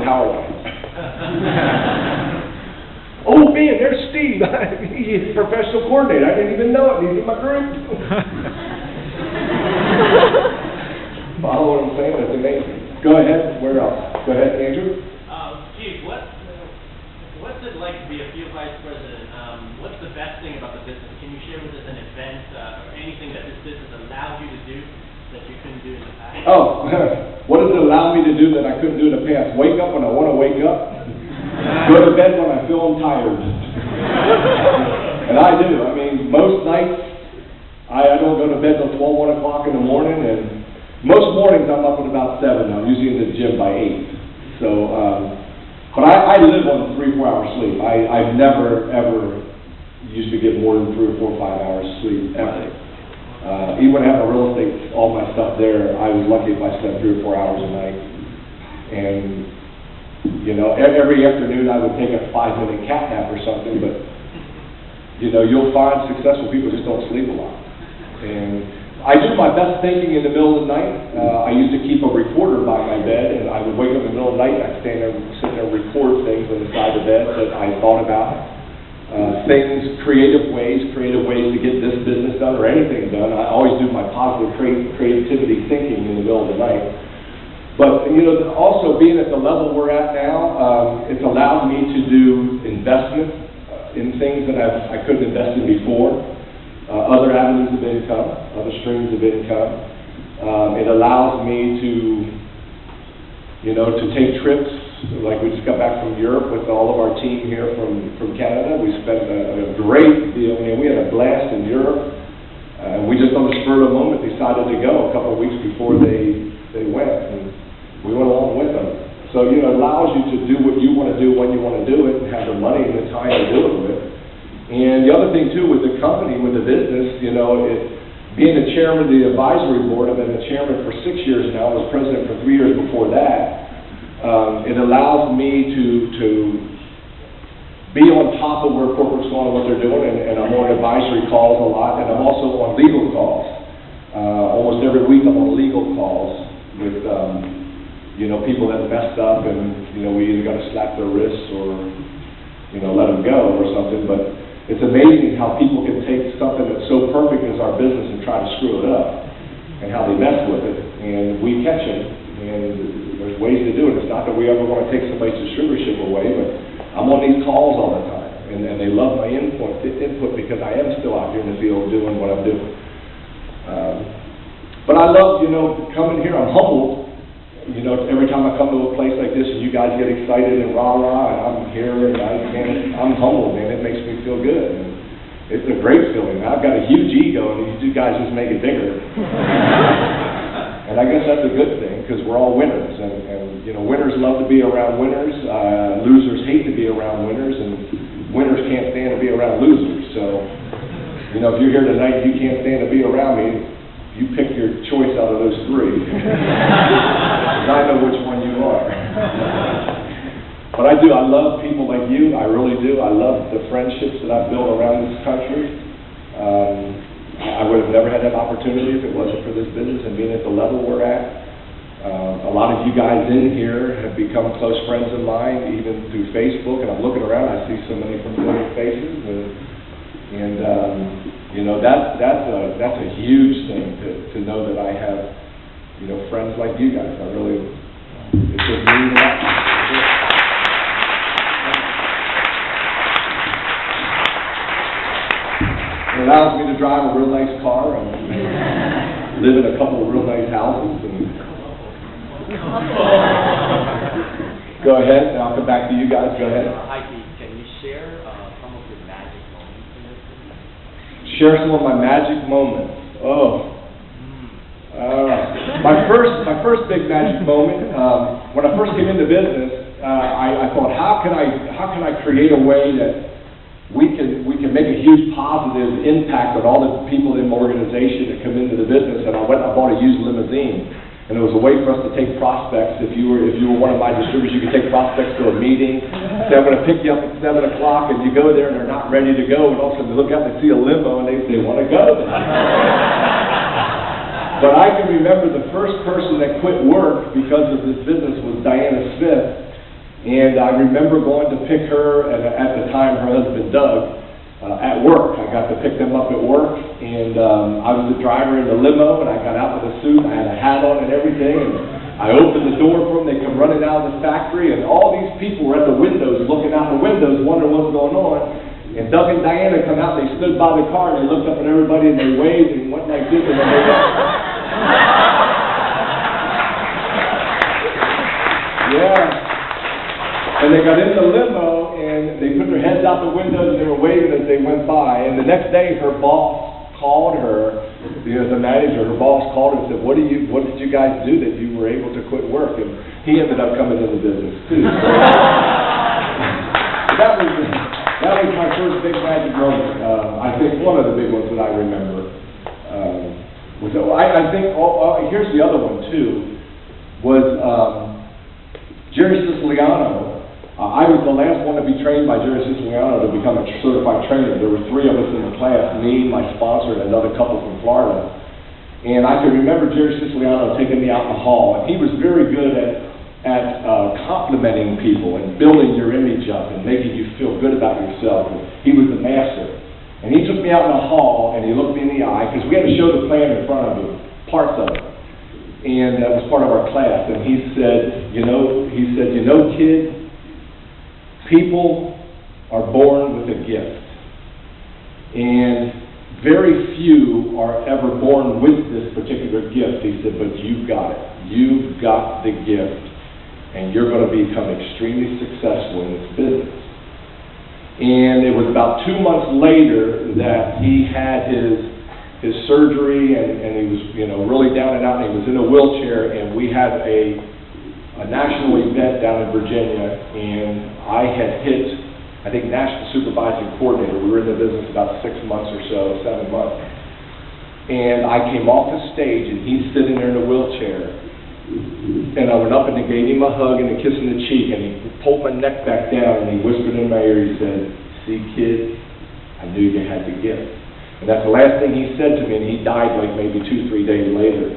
power lines. Oh man, there's Steve. He's a professional coordinator. I didn't even know it. He's in my group. Follow what I'm saying? That's amazing. Go ahead. Where else? Go ahead, Andrew. Steve, what's it like to be a field vice president? What's the best thing about the business? Can you share with us an event or anything that this business allowed you to do that you couldn't do in the past? Oh, what does it allow me to do that I couldn't do in the past? Wake up when I want to wake up. Go to bed when I feel I'm tired. And I do. I mean, most nights, I don't go to bed till 12, 1 o'clock in the morning, and most mornings I'm up at about 7. I'm usually in the gym by 8. So, but I live on 3-4 hours sleep. I've never, ever used to get more than 3 or 4 or 5 hours sleep, ever. Even when I have a real estate, all my stuff there, I was lucky if I slept 3 or 4 hours a night. And you know, every afternoon I would take a 5-minute cat nap or something, but, you know, you'll find successful people just don't sleep a lot. And I do my best thinking in the middle of the night. I used to keep a recorder by my bed, and I would wake up in the middle of the night and I'd stand there, sit there and record things on the side of the bed that I thought about. Things, creative ways to get this business done or anything done. I always do my positive creativity thinking in the middle of the night. But, you know, also being at the level we're at now, it's allowed me to do investment in things that I couldn't invest in before, other avenues of income, other streams of income. It allows me to, you know, to take trips. Like we just got back from Europe with all of our team here from Canada. We spent a great deal. I mean, we had a blast in Europe. We just on the spur of the moment decided to go a couple of weeks before they went. And we went along with them. So, you know, it allows you to do what you want to do when you want to do it and have the money and the time to do it with. And the other thing, too, with the company, with the business, you know, being the chairman of the advisory board, I've been the chairman for 6 years now, I was president for 3 years before that. It allows me to be on top of where corporate's going and what they're doing, and I'm on advisory calls a lot, and I'm also on legal calls. Almost every week I'm on legal calls with you know, people that messed up, and, you know, we either got to slap their wrists or, you know, let them go or something. But it's amazing how people can take something that's so perfect as our business and try to screw it up, and how they mess with it. And we catch them, and there's ways to do it. It's not that we ever want to take somebody's distributorship away, but I'm on these calls all the time, and they love my input because I am still out here in the field doing what I'm doing. But I love, you know, coming here. I'm humbled. You know, every time I come to a place like this and you guys get excited and rah-rah, and I'm here, and I'm humbled, man. It makes me feel good. And it's a great feeling. I've got a huge ego, and you guys just make it bigger. And I guess that's a good thing, because we're all winners. And, you know, winners love to be around winners. Losers hate to be around winners, and winners can't stand to be around losers. So, you know, if you're here tonight and you can't stand to be around me, you pick your choice out of those 3. I know which one you are. But I do. I love people like you. I really do. I love the friendships that I've built around this country. I would have never had that opportunity if it wasn't for this business and being at the level we're at. A lot of you guys in here have become close friends of mine, even through Facebook. And I'm looking around. I see so many familiar faces. And you know, that's a huge thing to know that I have, you know, friends like you guys. I really, it just means a lot. It allows me to drive a real nice car and live in a couple of real nice houses. And go ahead, and I'll come back to you guys. Go ahead. Hi, Pete. Can you share some of your magic moments in this business? Share some of my magic moments. My first big magic moment, when I first came into business, I thought, how can I create a way that we can make a huge positive impact on all the people in my organization that come into the business. And I bought a used limousine, and it was a way for us to take prospects. If you were one of my distributors, you could take prospects to a meeting. Say, I'm going to pick you up at 7 o'clock, and you go there and they're not ready to go, and all of a sudden they look out and they see a limo and they want to go. But I can remember the first person that quit work because of this business was Diana Smith. And I remember going to pick her, and at the time her husband Doug, at work. I got to pick them up at work, and I was the driver in the limo, and I got out with a suit, and I had a hat on and everything, and I opened the door for them. They come running out of the factory, and all these people were at the windows, looking out the windows, wondering what's going on. And Doug and Diana come out, and they stood by the car, and they looked up at everybody, and they waved, and went like this, and then they went. Yeah. And they got in the limo, and they put their heads out the windows, and they were waving as they went by. And the next day, her boss called her, the manager, her boss called her and said, what did you guys do that you were able to quit work? And he ended up coming into business, too. That was my first big magic moment. I think one of the big ones that I remember. I think, here's the other one, too, was Jerry Siciliano. I was the last one to be trained by Jerry Siciliano to become a certified trainer. There were 3 of us in the class, me, my sponsor, and another couple from Florida. And I can remember Jerry Siciliano taking me out in the hall, and he was very good at complimenting people and building your image up and making you feel good about yourself. And he was the master. And he took me out in the hall, and he looked me in the eye, because we had to show the plan in front of him, parts of it. And that was part of our class. And he said, you know, kid, people are born with a gift, and very few are ever born with this particular gift. He said, but you've got it. You've got the gift, and you're going to become extremely successful in this business. And it was about 2 months later that he had his surgery, and he was, really down and out, and he was in a wheelchair, and we had a national event down in Virginia, and I had hit, I think, National Supervising Coordinator. We were in the business about 6 months or so, 7 months. And I came off the stage, and he's sitting there in a wheelchair. And I went up and gave him a hug and a kiss in the cheek, and he pulled my neck back down, and he whispered in my ear, he said, see, kid, I knew you had the gift. And that's the last thing he said to me, and he died like maybe 2-3 days later.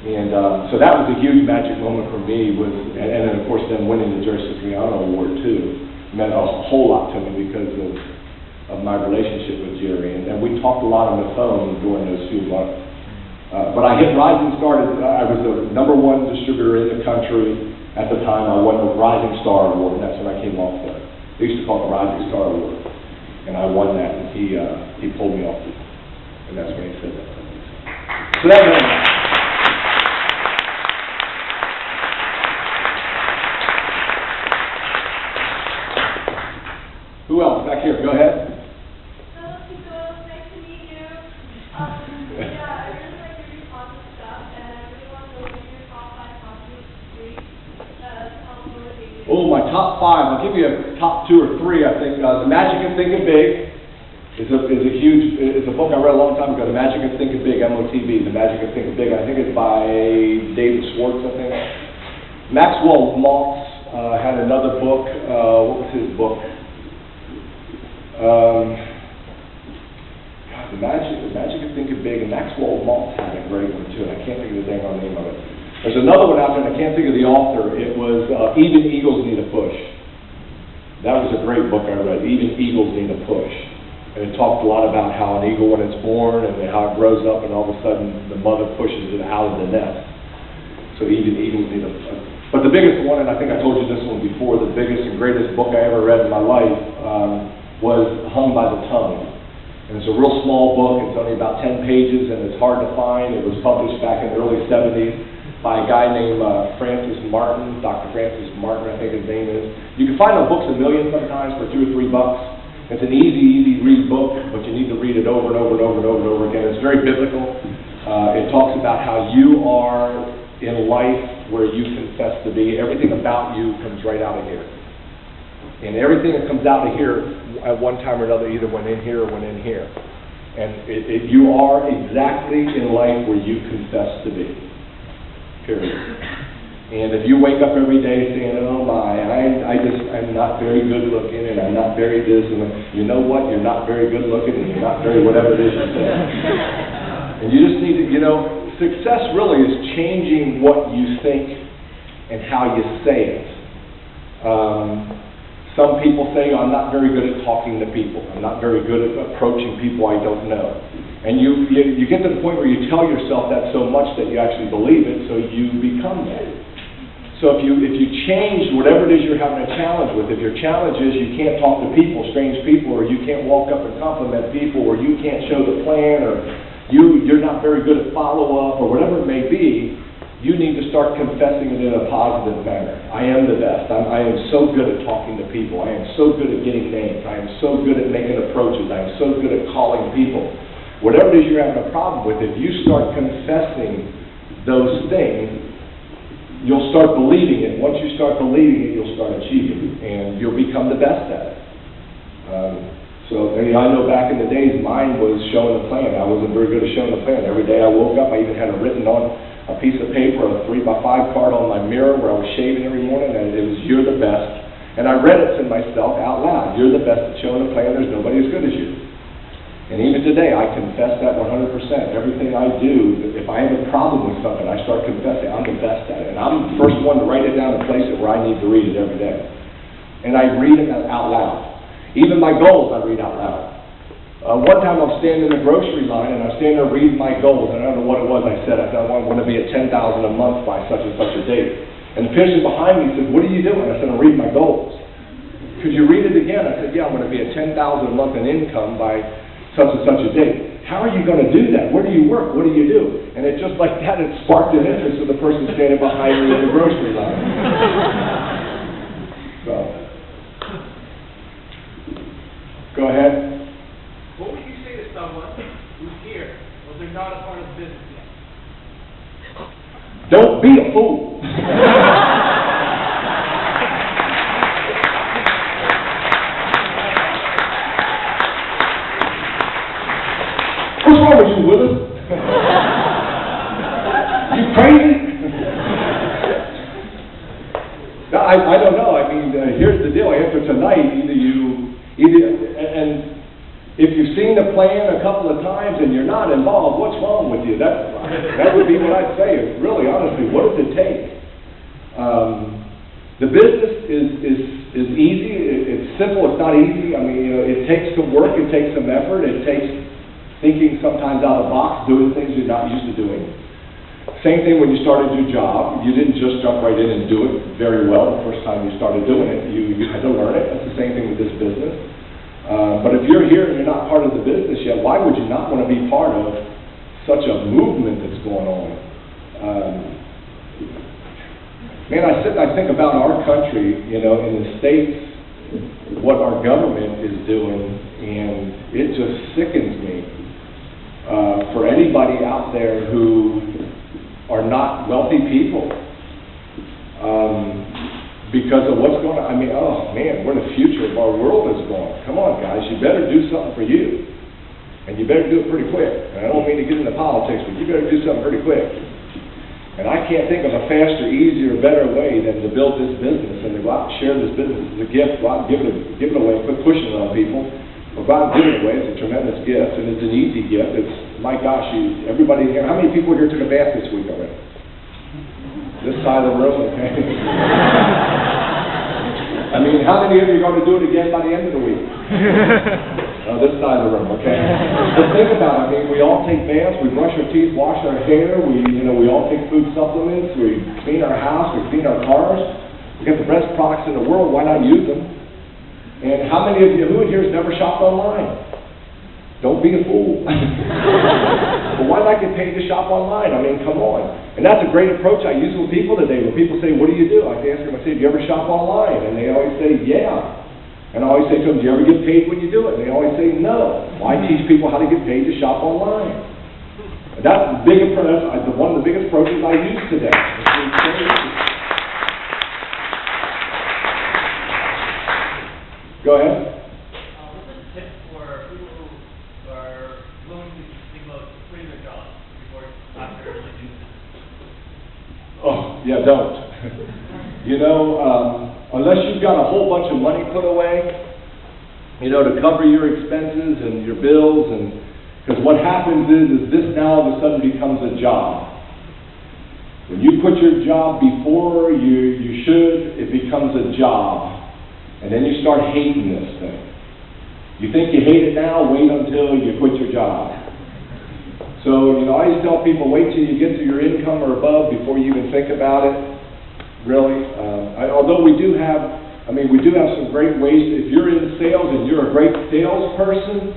And so that was a huge magic moment for me, and then of course then winning the Jerry Siciliano Award too meant a whole lot to me because of my relationship with Jerry. And we talked a lot on the phone during those few months. But I hit Rising Star. I was the #1 distributor in the country at the time. I won the Rising Star Award, and that's when I came off the. They used to call it the Rising Star Award, and I won that. And he pulled me off, and that's when he said that. So that meant. Who else? Back here. Go ahead. Hello, Doyle. Nice to meet you. I really like your positive stuff, and I really want to know what your top 5 positive streaks to help motivate you. Oh, my top 5. I'll give you a top 2 or 3. I think The Magic of Thinking Big is a book I read a long time ago. The Magic of Thinking Big, MOTB. The Magic of Thinking Big. I think it's by David Schwartz. I think Maxwell Maltz had another book. What was his book? The Magic of Thinking Big, and Maxwell Maltz had a great one too, and I can't think of the dang on name of it. There's another one out there, and I can't think of the author. It was Even Eagles Need a Push. That was a great book I read, Even Eagles Need a Push. And it talked a lot about how an eagle, when it's born, and how it grows up, and all of a sudden the mother pushes it out of the nest. So Even Eagles Need a Push. But the biggest one, and I think I told you this one before, the biggest and greatest book I ever read in my life was Hung by the Tongue. And it's a real small book. It's only about 10 pages, and it's hard to find. It was published back in the early 70s by a guy named Francis Martin, Dr. Francis Martin, I think his name is. You can find the books a million sometimes for $2 or $3. It's an easy read book, but you need to read it over and over and over and over and over again. It's very biblical. It talks about how you are in life where you confess to be. Everything about you comes right out of here. And everything that comes out of here at one time or another either went in here or went in here. And you are exactly in life where you confess to be. Period. And if you wake up every day saying, oh my, I'm not very good looking, and I'm not very this, and you know what? You're not very good looking, and you're not very whatever it is you say. And you just need to, success really is changing what you think and how you say it. Some people say, I'm not very good at talking to people. I'm not very good at approaching people I don't know. And you get to the point where you tell yourself that so much that you actually believe it, so you become that. So if you change whatever it is you're having a challenge with, if your challenge is you can't talk to people, strange people, or you can't walk up and compliment people, or you can't show the plan, or you're not very good at follow-up, or whatever it may be, you need to start confessing it in a positive manner. I am the best. I am so good at talking to people. I am so good at getting names. I am so good at making approaches. I am so good at calling people. Whatever it is you're having a problem with, if you start confessing those things, you'll start believing it. Once you start believing it, you'll start achieving it, and you'll become the best at it. I know back in the days, mine was showing the plan. I wasn't very good at showing the plan. Every day I woke up, I even had it written on a piece of paper, a 3x5 card on my mirror where I was shaving every morning, and it was, you're the best. And I read it to myself out loud. You're the best at showing the plan. There's nobody as good as you. And even today, I confess that 100%. Everything I do, if I have a problem with something, I start confessing I'm the best at it. And I'm the first one to write it down and place it where I need to read it every day. And I read it out loud. Even my goals, I read out loud. One time I'm standing in the grocery line, and I'm standing there reading my goals, and I don't know what it was I said. I said, I want to be at $10,000 a month by such and such a date. And the person behind me said, what are you doing? I said, I'm reading my goals. Could you read it again? I said, yeah, I'm going to be at $10,000 a month in income by such and such a date. How are you going to do that? Where do you work? What do you do? And it just like that, it sparked an interest of the person standing behind me in the grocery line. So, go ahead. What would you say to someone who's here, but they're not a part of the business yet? Don't be a fool. What's wrong with you, Willis? You crazy? I don't know. I mean, here's the deal. After tonight, and if you've seen the plan a couple of times and you're not involved, what's wrong with you? That would be what I'd say. Really, honestly, what does it take? The business is easy. It's simple. It's not easy. I mean, it takes some work. It takes some effort. It takes thinking sometimes out of the box, doing things you're not used to doing. Same thing when you started your job. You didn't just jump right in and do it very well the first time you started doing it. You had to learn it. That's the same thing with this business. But if you're here and you're not part of the business yet, why would you not want to be part of such a movement that's going on? Man, I sit and I think about our country, in the States, what our government is doing, and it just sickens me. For anybody out there who are not wealthy people, because of what's going on. I mean, oh man, where the future of our world is going. Come on, guys, you better do something for you. And you better do it pretty quick. And I don't mean to get into politics, but you better do something pretty quick. And I can't think of a faster, easier, better way than to build this business and to go out and share this business as a gift. Go out and give it away, quit pushing it on people. But go out and give it away. It's a tremendous gift, and it's an easy gift. It's, my gosh, everybody here, how many people here took a bath this week already? This side of the room, okay? I mean, how many of you are going to do it again by the end of the week? This side of the room, okay? But think about it. I mean, we all take baths, we brush our teeth, wash our hair, we all take food supplements, we clean our house, we clean our cars. We got the best products in the world, why not use them? And how many of you, who in here has never shopped online? Don't be a fool. But why not get paid to shop online? I mean, come on. And that's a great approach I use with people today. When people say, what do you do? I ask them, I say, do you ever shop online? And they always say, yeah. And I always say to them, do you ever get paid when you do it? And they always say, no. Well, I teach people how to get paid to shop online. And that's the big approach, one of the biggest approaches I use today. Go ahead. What's a tip for people who are willing to think about quitting their jobs before after like doing this? Oh, yeah, don't. Unless you've got a whole bunch of money put away, to cover your expenses and your bills, and because what happens is this now all of a sudden becomes a job. When you put your job before you should, it becomes a job. And then you start hating this thing. You think you hate it now, wait until you quit your job. So, you know, I used to tell people, wait till you get to your income or above before you even think about it. Really. Although we do have some great ways. If you're in sales and you're a great salesperson,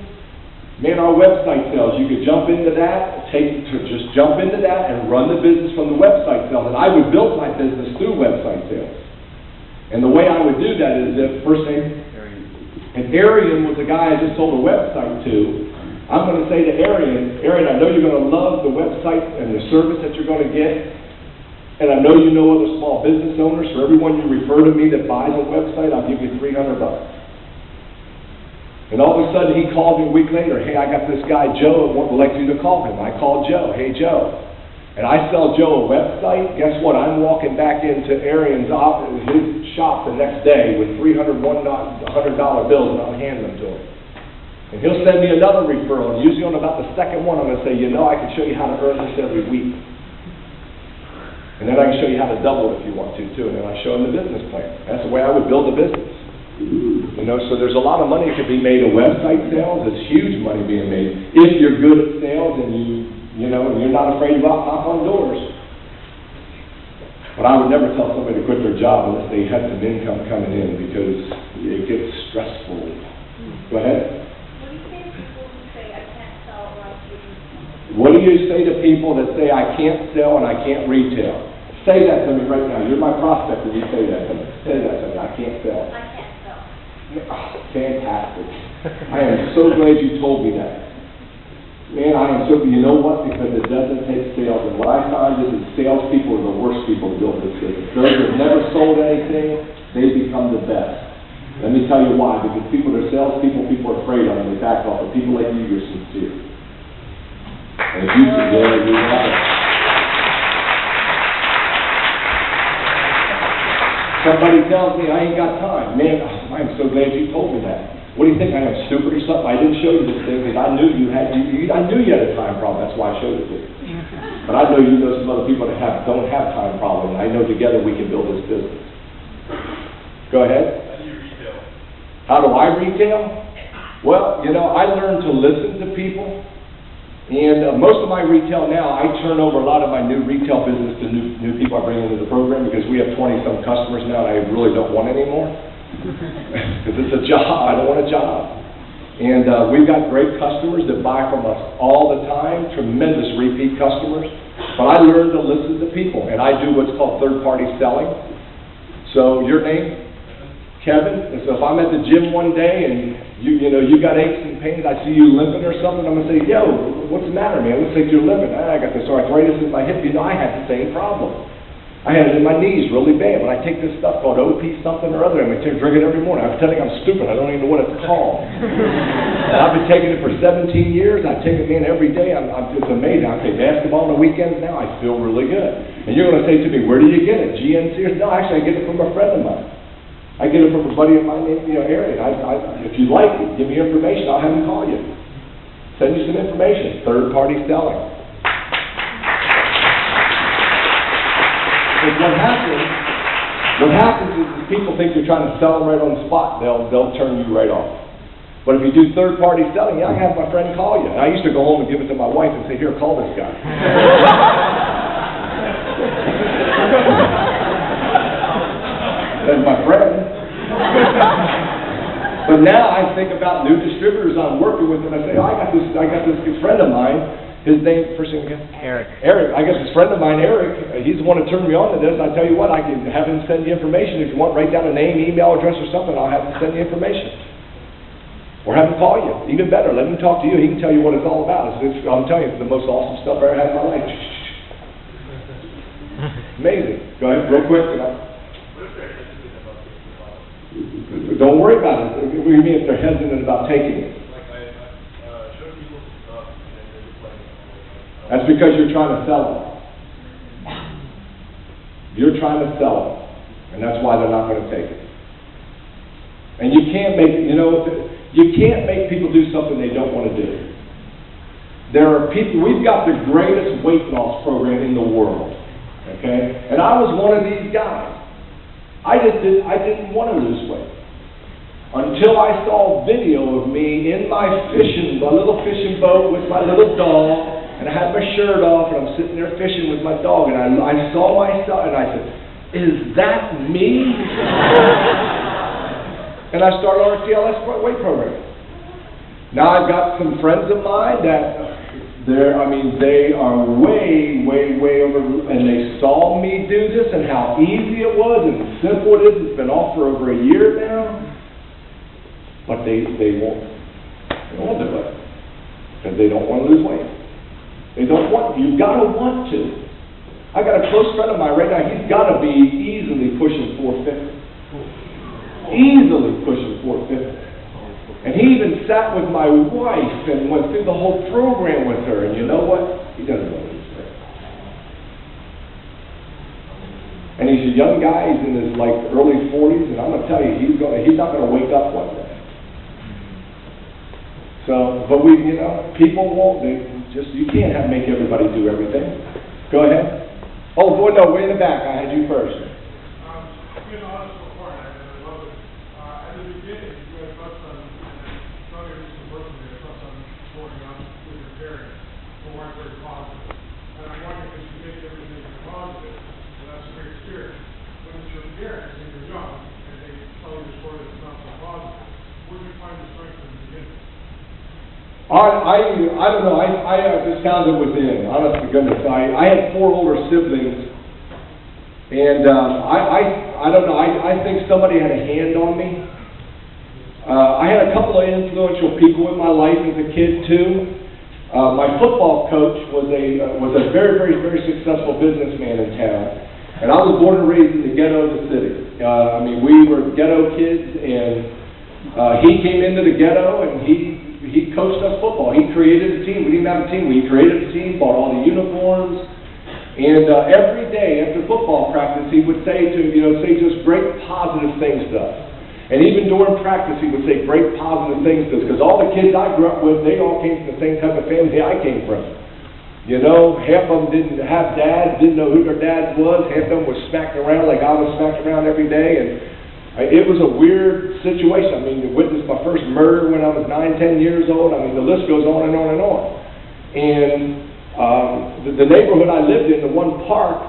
man, our website sales, you could jump into that, just jump into that and run the business from the website sales. And I would build my business through website sales. And the way I would do that is if, first name, and Arian was the guy I just sold a website to. I'm going to say to Arian, I know you're going to love the website and the service that you're going to get. And I know you know other small business owners. For everyone you refer to me that buys a website, I'll give you $300. And all of a sudden he called me a week later. Hey, I got this guy Joe. Would like you to call him. I called Joe. Hey, Joe. And I sell Joe a website. Guess what? I'm walking back into Arian's office, his shop the next day with $100 bills, and I'm handing them to him. And he'll send me another referral. And usually on about the second one, I'm going to say, you know, I can show you how to earn this every week. And then I can show you how to double it if you want to, too. And then I show him the business plan. That's the way I would build a business. You know, so there's a lot of money that could be made in website sales. There's huge money being made if you're good at sales and you know, and you're not afraid to go out and knock on doors. But I would never tell somebody to quit their job unless they had some income coming in, because it gets stressful. Go ahead. What do you say to people that say, I can't sell and I can't retail? Say that to me right now. You're my prospect and you say that to me. Say that to me. I can't sell. I can't sell. Oh, fantastic. I am so glad you told me that. Man, I am so, you know what? Because it doesn't take sales. And what I find is that salespeople are the worst people to build this business. Those that have never sold anything, they become the best. Let me tell you why. Because people that are salespeople, people are afraid of them. They back off. But people like you, you're sincere. And if you can do it, you have it. Somebody tells me I ain't got time. Man, I'm so glad you told me that. What do you think? I am stupid or something? I didn't show you this thing because I knew you had a time problem. That's why I showed it to you. But I know you know some other people that don't have time problems. And I know together we can build this business. Go ahead. How do you retail? How do I retail? Well, you know, I learned to listen to people. And most of my retail now, I turn over a lot of my new retail business to new people I bring into the program, because we have 20-some customers now and I really don't want any more. Because it's a job. I don't want a job. And we've got great customers that buy from us all the time, tremendous repeat customers. But I learned to listen to people, and I do what's called third-party selling. So your name? Kevin. And so if I'm at the gym one day and you got aches and pains, I see you limping or something, I'm going to say, yo, what's the matter, man? Looks like you're limping. I got this arthritis in my hip. You know, I had the same problem. I had it in my knees really bad. When I take this stuff called OP something or other, I'm going to drink it every morning. I'm telling you I'm stupid. I don't even know what it's called. I've been taking it for 17 years. I take it, man, every day. It's amazing. I play basketball on the weekends now. I feel really good. And you're going to say to me, where do you get it? GNC? No, actually, I get it from a friend of mine. I get it from a buddy of mine in the area. If you'd like it, give me information. I'll have him call you. Send you some information. Third-party selling. Because what happens is people think you're trying to sell them right on the spot. They'll turn you right off. But if you do third-party selling, I can have my friend call you. And I used to go home and give it to my wife and say, here, call this guy. That's my friend. But now I think about new distributors I'm working with, and I say, oh, I got this friend of mine. His name, first name again? Eric. Eric. I guess this friend of mine, Eric, he's the one that turned me on to this. I tell you what, I can have him send you information. If you want, write down a name, email address, or something. I'll have him send you information. Or have him call you. Even better, let him talk to you. He can tell you what it's all about. I'm telling you, it's the most awesome stuff I ever had in my life. Amazing. Go ahead, real quick. Don't worry about it. What do you mean if they're hesitant about taking it? Like I show people stuff and they're just like, That's because you're trying to sell them. You're trying to sell them. And that's why they're not going to take it. And you can't make people do something they don't want to do. There are people, we've got the greatest weight loss program in the world. Okay? And I was one of these guys. I didn't want to lose weight. until I saw video of me in my little fishing boat with my little dog, and I had my shirt off, and I'm sitting there fishing with my dog, and I saw myself, and I said, is that me? And I started our TLS weight program. Now I've got some friends of mine that they are way over, and they saw me do this and how easy it was and simple it is. It's been off for over a year now, but they won't do it because they don't want to lose weight. They don't want. You've got to want to. I got a close friend of mine right now. He's got to be easily pushing 450. Easily pushing 450. And he even sat with my wife and went through the whole program with her. And you know what? He doesn't want to lose weight. And he's a young guy. He's in his early 40s. And I'm going to tell you, he's not going to wake up one day. So, but people won't. You can't make everybody do everything. Go ahead. Oh, boy, no, way in the back. I had you first. Being honest before, and I love it. At the beginning, you had touched on, and not even some person there, touched on growing up with your parents who weren't very positive. And I'm wondering if you make everything positive, and that's a great spirit. When it's your parents and you're young, and they tell you a story that's not so positive, where do you find the strength in the beginning? I don't know. I just found it within. Honest to goodness, I had 4 older siblings, and I don't know. I think somebody had a hand on me. I had a couple of influential people in my life as a kid too. My football coach was a very successful businessman in town, and I was born and raised in the ghetto of the city. We were ghetto kids, and he came into the ghetto and he coached us football. He created a team. We didn't have a team. He created a team, bought all the uniforms, and every day after football practice, he would say just great positive things to us. And even during practice, he would say great positive things to us, because all the kids I grew up with, they all came from the same type of family I came from. Half of them didn't have dads, didn't know who their dads was. Half of them was smacked around like I was smacked around every day, and it was a weird situation. To witness my first murder when I was 9, 10 years old. The list goes on and on and on. And the neighborhood I lived in, the one park,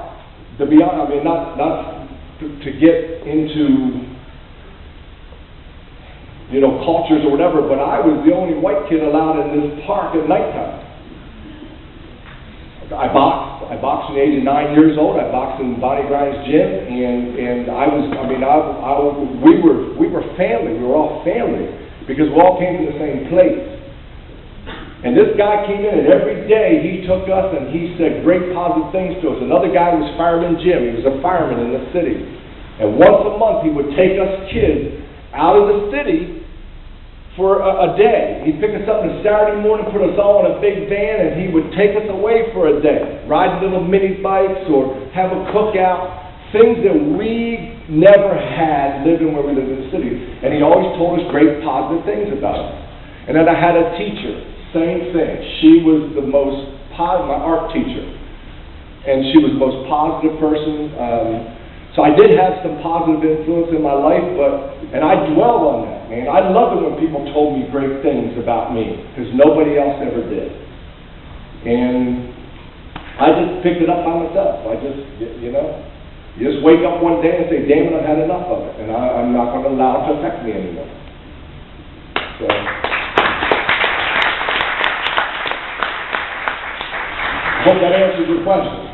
to be honest, not to get into cultures or whatever, but I was the only white kid allowed in this park at nighttime. I boxed at the age of 9 years old. I boxed in Bonnie Grind's gym, and we were family. We were all family because we all came from the same place. And this guy came in, and every day he took us and he said great positive things to us. Another guy was Fireman Jim. He was a fireman in the city, and once a month he would take us kids out of the city for a day. He'd pick us up on a Saturday morning, put us all in a big van, and he would take us away for a day, ride little mini bikes or have a cookout, things that we never had living where we lived in the city. And he always told us great positive things about us. And then I had a teacher, same thing. She was the most positive, my art teacher, and she was the most positive person. So I did have some positive influence in my life, and I dwelled on that, man. I loved it when people told me great things about me, because nobody else ever did. And I just picked it up by myself. You just wake up one day and say, damn it, I've had enough of it, and I'm not going to allow it to affect me anymore. So, I hope that answers your question.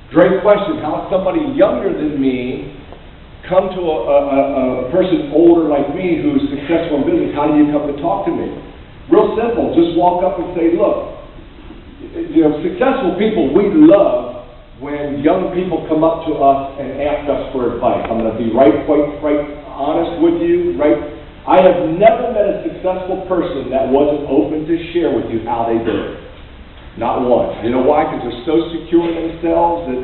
Great question. How somebody younger than me come to a person older like me who's successful in business? How do you come to talk to me? Real simple. Just walk up and say, look, successful people, we love when young people come up to us and ask us for advice. I'm going to be quite honest with you. I have never met a successful person that wasn't open to share with you how they did it. Not one. You know why? Because they're so secure in themselves that